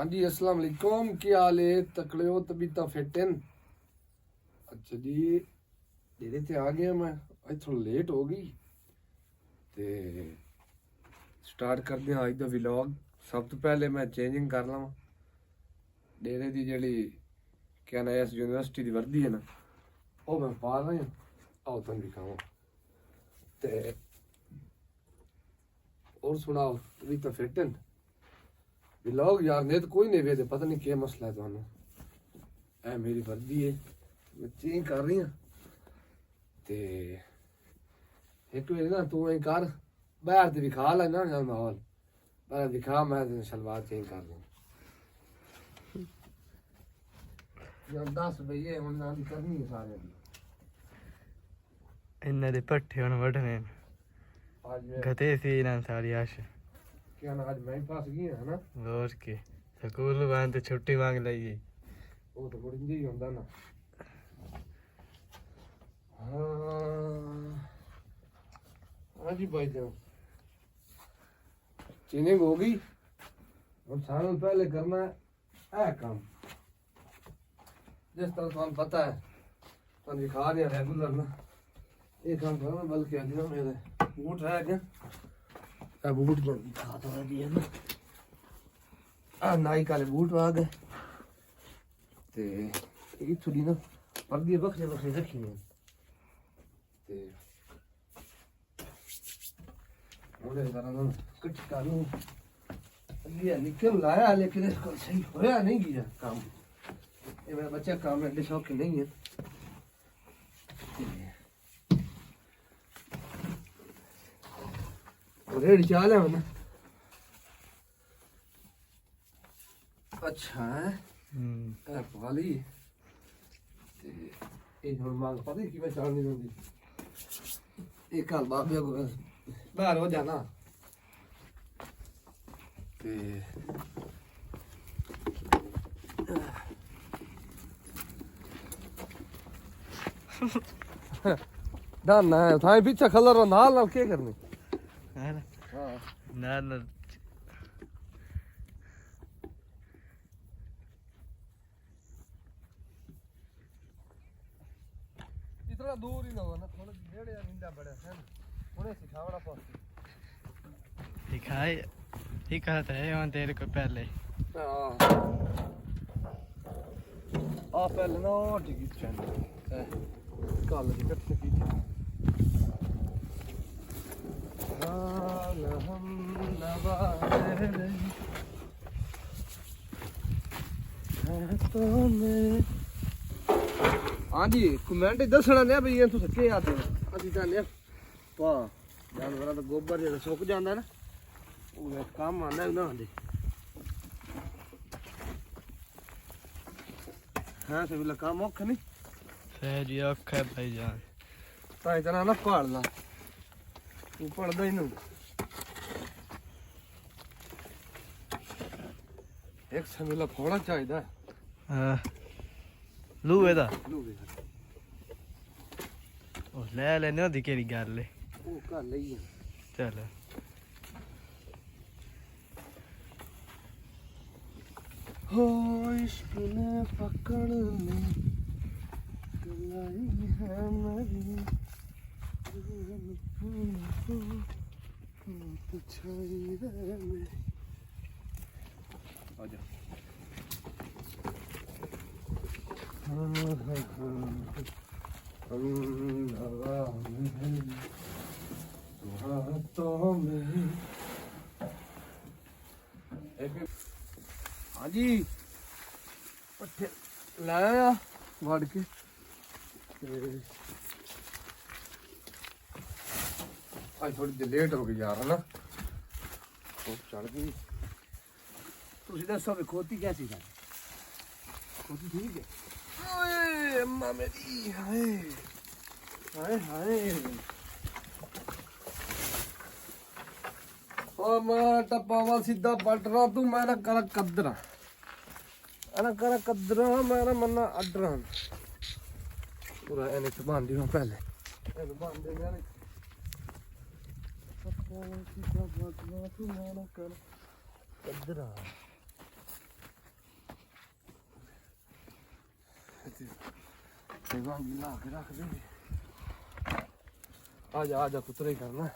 हाँ जी अस्सलाम वालेकुम, क्या हाल है? तकड़े हो? तबीयत फिट हैं? अच्छा जी, डेरे ते आ गया मैं। आज थोड़ा लेट हो गई ते स्टार्ट करते हैं आज दा व्लॉग। सब तो पहले मैं चेंजिंग कर लवां डेरे दी जेह्ड़ी क्या ना इस यूनिवर्सिटी दी वर्दी है ना, वो मैं पा रहा हूँ। आओ तुम दिखाओ ते और सुनाओ, तबीयत फिट हैं? व्लॉग यार ने तो कोई नहीं वेदे, पता नहीं क्या मसला है तुहानू। ऐ मेरी वर्दी है, मैं चेंज कर रही हाँ ते एक बारी ना तू ऐ कर, बाहर ते दिखा लेना माहौल, बाहर दिखा, मैं तेन सलवार चेंज कर दूँ। 10 बजे हुण ना दी करनी है सारे दी। इन्ने दे पट्ठे हुण वड्ढने आज गते सी ना सारी आश क्या ना आज मैं ही फंस गई है ना। और के स्कूल बंद छुट्टी मांग लई। वो तो बड़ी ही होंदा ना। हाँ जी भाई जान, चेंजिंग हो गई। और सालों पहले करना है काम, जिस तरह तुम पता है, तुम दिखा रहे रेगुलर ना ये काम करना। बल्कि अभी ना मेरे बूट रह गए, बूट जो दिखा तो है ना, नाइक वाले बूट आ गए ते ये थोड़ी ना पर्दी बखरे बखरे रखी है ते मुझे जरा ना कुछ करूं। ये निकल लाया लेकिन इसको सही होया नहीं गया काम। ये मेरा बच्चा काम है एडे शौक नहीं है। रेड चाल है ना, अच्छा है वाली ये हम मांग पता है कि मैं चाल नहीं दूंगी। एक कल बाबे को बाहर हो जाना ते ना थाई पीछे कलर नाल नाल क्या करनी है ना। हाँ ना ना इतना दूर ही ना हो ना, थोड़ा नेड़े निंदा बड़ा है ना, थोड़े सिखावड़ा पड़ती दिखाए ही कहता है वहाँ तेरे को पहले आ पहले ना टिकट चैनल कल टिकट से की थी। हाँ जी, कमेंट दसना ने भई तुस के आते हो। असि चाहने वाह जानवरों का गोबर जो सुक जाता ना, वो काम आना ना दे। हाँ से बिल्ला काम औखा नहीं सही औखा है भाई जान। ताई तना ना पालना तू पढ़दा ही नहीं। एक समीला फोड़ा चाहिए। हाँ लूए दा लूए ओ ले लेने दी केड़ी गल है। वो कर लई चल हो इश्क ने पकड़ में कलाई है मेरी आजा। हाँ जी पट्ठे लाया वड़ के आज थोड़ी देर लेट हो गई यार है ना, तो चढ़ गई। तुझे दसो भी खोती कैसी है? खोती ठीक है? ओए अम्मा मेरी, हाय हाय हाय। ओ मैं टप्पा सीधा पट रहा तू, मेरा कर कदरा, अरे कर कदरा, मेरा मन्ना अडरा पूरा एने तो बांध दियो पहले, एने बांध दे यार। टप्पा सीधा पट रहा तू, मेरा कर कदरा। ਤੇ ਵਾਂਗੀ ਲਾ ਕੇ ਰੱਖ ਦੇ ਆ ਜਾ ਪੁੱਤਰ ਹੀ ਕਰਨਾ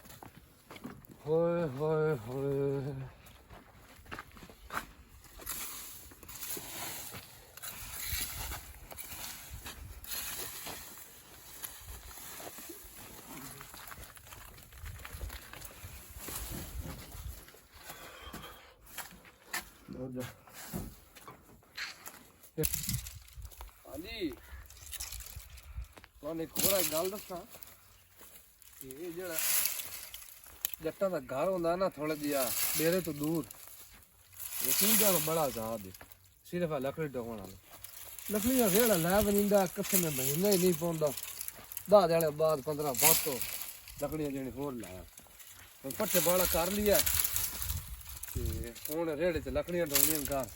ਹੋਏ ਹੋਏ ਹੋਏ ਹਾਂਜੀ ਤੁਹਾਨੂੰ ਇੱਕ ਹੋਰ ਗੱਲ ਦੱਸਾਂ ਕਿ ਇਹ ਜਿਹੜਾ ਜੱਟਾਂ ਦਾ ਘਰ ਹੁੰਦਾ ਨਾ ਥੋੜਾ ਜਿਹਾ ਡੇਰੇ ਤੋਂ ਦੂਰ ਯਕੀਨ ਜਾਓ ਬੜਾ ਆਜ਼ਾਦ ਹੈ ਸਿਰਫ ਲੱਕੜੀ ਢੋਣ ਵਾਲਾ ਲੱਕੜੀ ਦਾ ਜਿਹੜਾ ਲੈ ਬਨਿੰਦਾ ਕਿੱਥੇ ਮੈਂ ਮਹੀਨਾ ਹੀ ਨਹੀਂ ਪਾਉਂਦਾ 10 ਦਿਨਾਂ ਬਾਅਦ 15 ਬਾਅਦ ਤੋਂ ਲੱਕੜੀਆਂ ਜਿਹੜੀ ਹੋਰ ਲਾਇਆ ਹੁਣ ਪੱਟੇ ਬਾਲਾ ਕਰ ਲਿਆ ਤੇ ਹੁਣ ਰੇੜੇ ਤੇ ਲੱਕੜੀਆਂ ਢੋਣੀਆਂ ਘਰ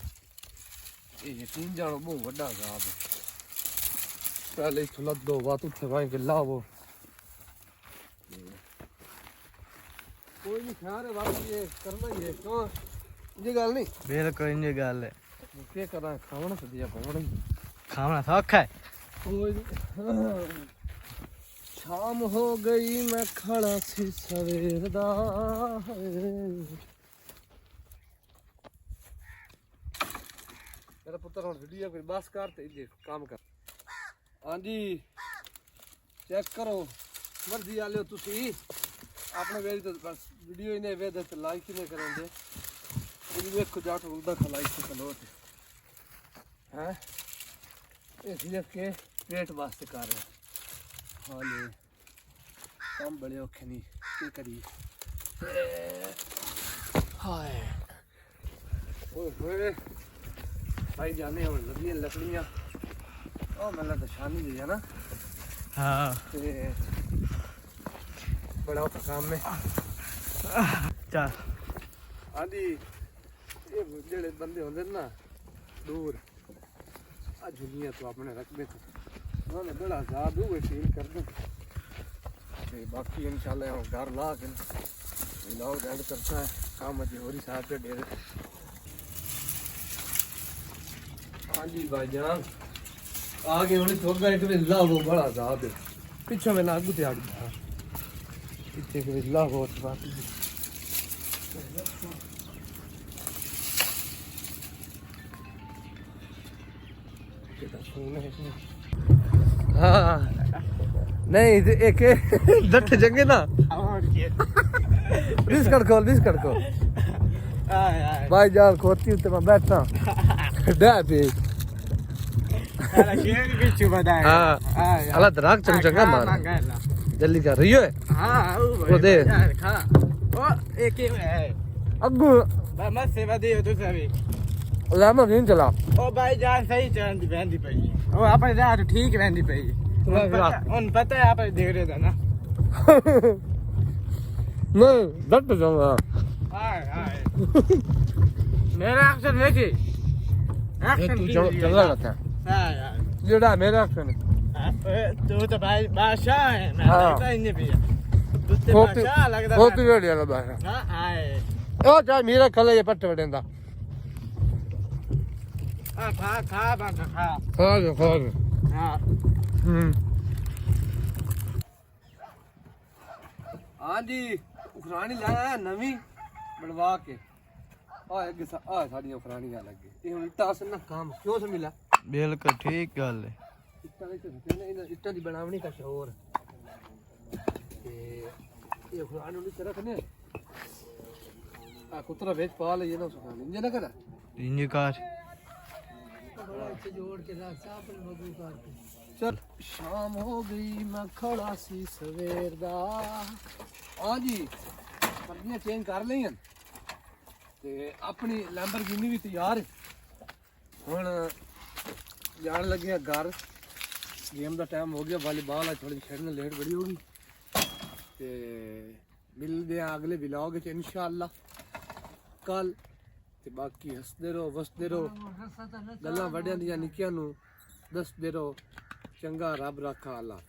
ਇਹ ਯਕੀਨ ਜਾਣੋ ਬਹੁਤ ਵੱਡਾ ਆਜ਼ਾਦ ਹੈ पहले इथों लदो बात उत्थे वाई के लावो कोई नहीं ख्याल है बाकी ये करना ही है क्यों ये गल नहीं बिल्कुल ये गल है क्या करा खावना तो दिया पवड़ा खाना सौखा है कोई नहीं शाम हो गई मैं खड़ा सी सवेर दा मेरा पुत्र हुन वीडियो कोई बस कर ते काम कर हाँ जी चेक करो मर्जी आ लो तुसी अपने वेरी तो बस वीडियो ही नहीं वेदे तो लाइक ही नहीं करेंगे ये देखो जाट उल्दा खलाई से कलोट हैं इसलिए के पेट वास्ते कर रहे हाँ ले काम बड़े औखे नहीं क्या करी हाय ओए होए भाई जाने और लकड़ियां ओ मतलब तो शानी दी है ना हाँ बड़ा औखा काम में चल हाँ जी ये जेड़े बंदे होंगे ना दूर आ झुलियां तो अपने रख दे उन्होंने बड़ा आजाद हुए फील कर दे बाकी इंशाल्लाह हम घर ला के व्लॉग एंड करता है काम अजी हो रही साहब के डेरे हाँ जी भाईजान आगे उन्हें थोड़ा एक विला वो बड़ा आजाद है पीछे मैं लागू ते आ गया पीछे के विला बहुत बाकी हाँ नहीं एक दट जंगे ना बिस्कट खोल भाई जान खोती उत्ते मैं बैठा डा पे हाँ अल्लाह दराग चंग चंगा मार जल्दी कर रही है हाँ वो दे यार खा ओ एक ही है अग्गू मत सेवा दे तू सभी लामा नहीं चला ओ भाई जान सही चलती बहनती पई ओ आपने जा तो ठीक बहनती पई उन पता है आप देख रहे थे ना नहीं दट जाऊंगा हाय हाय मेरा एक्शन देखी एक्शन तू चंगा लगता है हां यार जेड़ा मेरा एक्शन है तू तो भाई बादशाह है मैं हाँ। तो नहीं भी तू तो बादशाह लगदा होती वेड़ी वाला बाहर हां हाय ओ जा मेरा कल ये पट्टे वडेंदा हां खा बाबा खा खा हां हाँ जी उखरानी लाया नवी बनवा के साड़ियां उखरानियां लगे ये हुन इट्टा अस ना काम क्यों से मिला बिल्कुल ठीक गल है इट्टा दी बनावनी का शोर ते ये उखरानी उनी तरह ने आ कुतरा बेच पा ले ना सुखानी इंजे ना करा इंजे कार जोड़ के रख सापल बगू कर चल शाम हो गई मैं खड़ा सी सवेर दा हाँ जी पर्चियां चेंज कर लियां ते अपनी लैम्बोर्गिनी भी तैयार हुण जान लगे घर गेम का टाइम हो गया वॉलीबॉल है थोड़ी खेलने लेट बड़ी होगी ते मिलते हैं अगले व्लॉग च इंशाअल्लाह कल ते बाकी हसदे रहो वसदे रहो गल्लां वड्डियां दियां निक्कियां नूं दसदे रहो चंगा रब रखा अल्लाह।